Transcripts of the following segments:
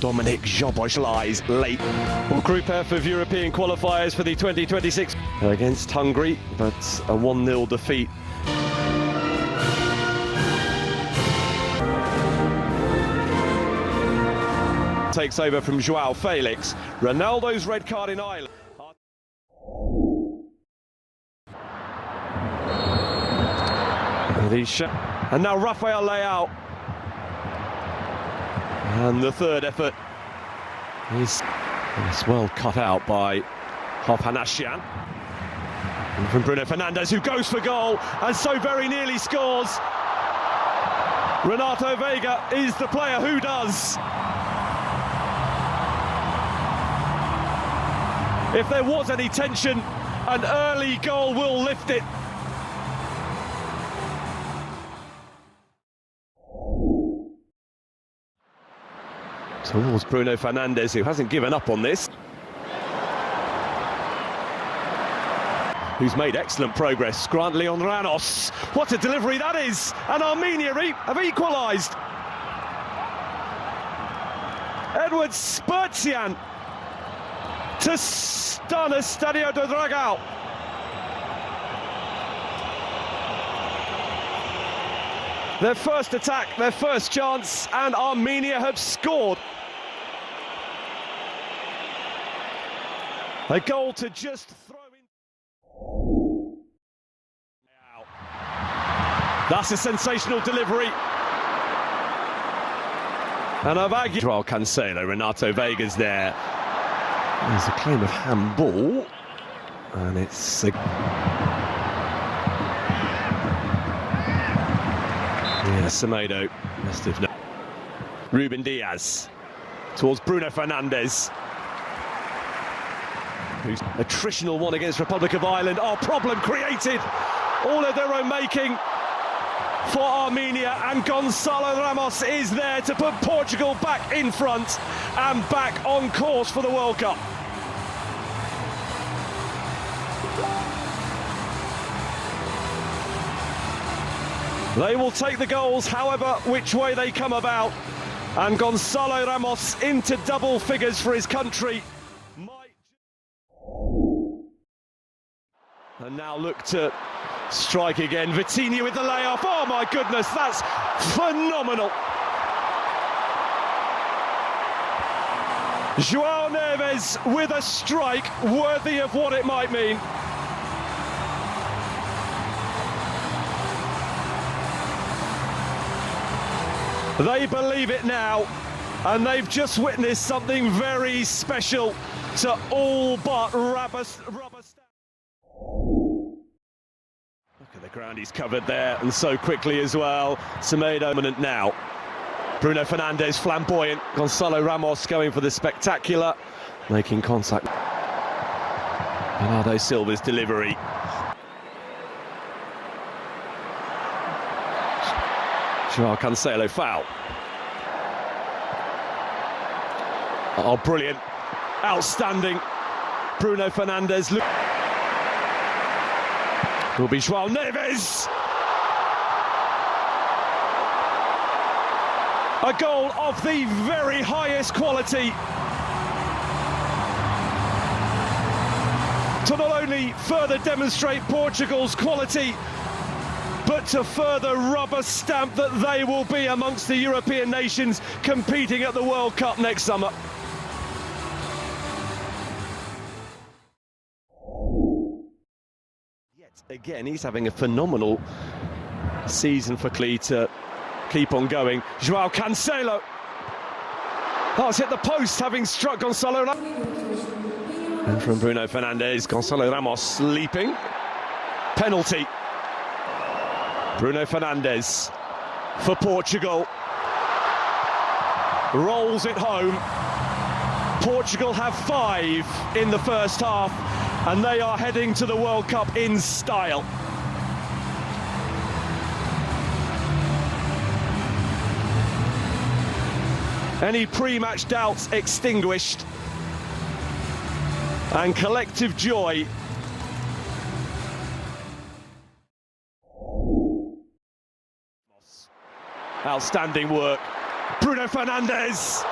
Dominic Jobosz lies late. Well, Group F of European qualifiers for the 2026 against Hungary, but a 1-0 defeat. Takes over from João Felix. Ronaldo's red card in Ireland. And now Rafael Leao. And the third effort is well cut out by Hofhanasyan. And from Bruno Fernandes, who goes for goal and so very nearly scores. Renato Veiga is the player who does. If there was any tension, an early goal will lift it. Towards Bruno Fernandes, who hasn't given up on this. Who's made excellent progress. Grant Leon Ranos. What a delivery that is! And Armenia have equalised. Edward Spurtian to stun Estadio do Dragão. Their first attack, their first chance, and Armenia have scored. A goal to just throw in. That's a sensational delivery. And João Cancelo, Renato Vega's there. There's a claim of handball, and it's Semedo must have known. Ruben Diaz towards Bruno Fernandes. Who's attritional one against Republic of Ireland. Oh, problem created. All of their own making for Armenia, and Gonçalo Ramos is there to put Portugal back in front and back on course for the World Cup. They will take the goals however which way they come about, and Gonçalo Ramos into double figures for his country. And now look to strike again. Vitinha with the layoff. Oh my goodness, that's phenomenal. João Neves with a strike worthy of what it might mean. They believe it now, and they've just witnessed something very special to all but rubber stamp. Look at the ground he's covered there, and so quickly as well. Semedo dominant now. Bruno Fernandes flamboyant. Gonçalo Ramos going for the spectacular, making contact. Bernardo Silva's delivery. João Cancelo foul. Oh, brilliant. Outstanding. Bruno Fernandes. Will be João Neves. A goal of the very highest quality. To not only further demonstrate Portugal's quality, but to further rubber stamp that they will be amongst the European nations competing at the World Cup next summer. Yet again, he's having a phenomenal season for Clee to keep on going. João Cancelo. Oh, it's hit the post, having struck Gonçalo Ramos. And from Bruno Fernandes, Gonçalo Ramos leaping. Penalty. Bruno Fernandes for Portugal. Rolls it home. Portugal have 5 in the first half, and they are heading to the World Cup in style. Any pre-match doubts extinguished, and collective joy. Outstanding work. Bruno Fernandes.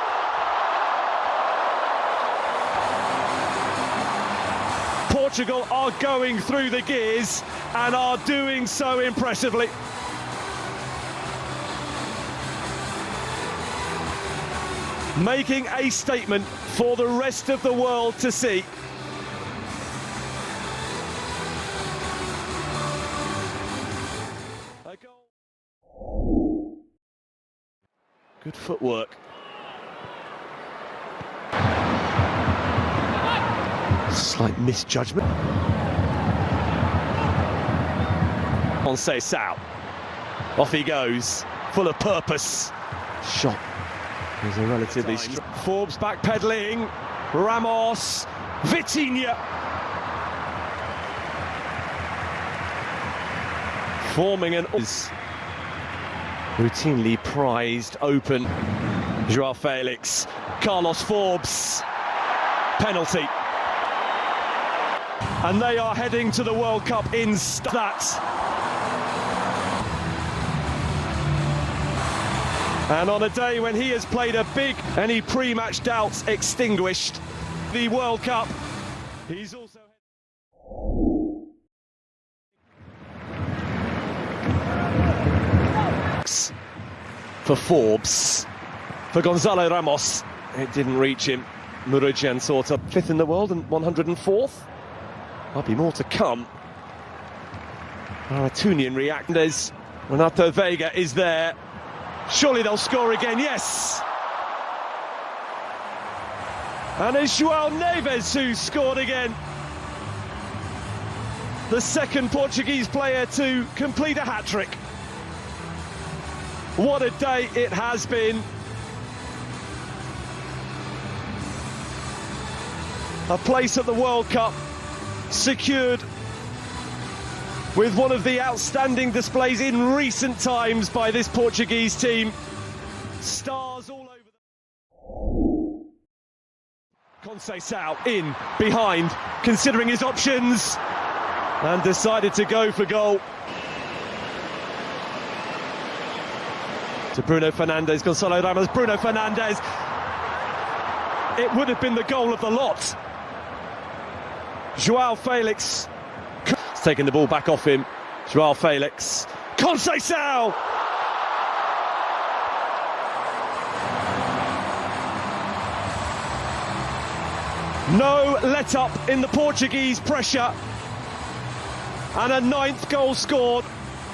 Portugal are going through the gears and are doing so impressively. Making a statement for the rest of the world to see. Good footwork. Slight misjudgment. On Seleção. Off he goes, full of purpose. Shot is a relatively strong. Forbes backpedaling. Ramos. Vitinha. Forming an routinely prized open. João Felix. Carlos Forbes. Penalty. And they are heading to the World Cup in that. And on a day when he has played a big, any pre-match doubts extinguished. The World Cup, he's also... For Forbes, for Gonzalo Ramos, it didn't reach him. Murugian sort of 5th in the world and 104th. There'll be more to come. Aratunian reactors. Renato Veiga is there. Surely they'll score again, yes! And it's João Neves who scored again. The second Portuguese player to complete a hat-trick. What a day it has been. A place at the World Cup secured with one of the outstanding displays in recent times by this Portuguese team. Stars all over them. Conceição in, behind, considering his options, and decided to go for goal. To Bruno Fernandes, Gonzalo Ramos, Bruno Fernandes. It would have been the goal of the lot. João Felix. He's taking the ball back off him. João Felix. Conceição! No let-up in the Portuguese pressure. And a 9th goal scored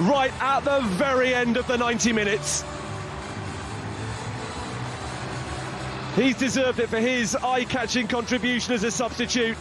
right at the very end of the 90 minutes. He's deserved it for his eye-catching contribution as a substitute.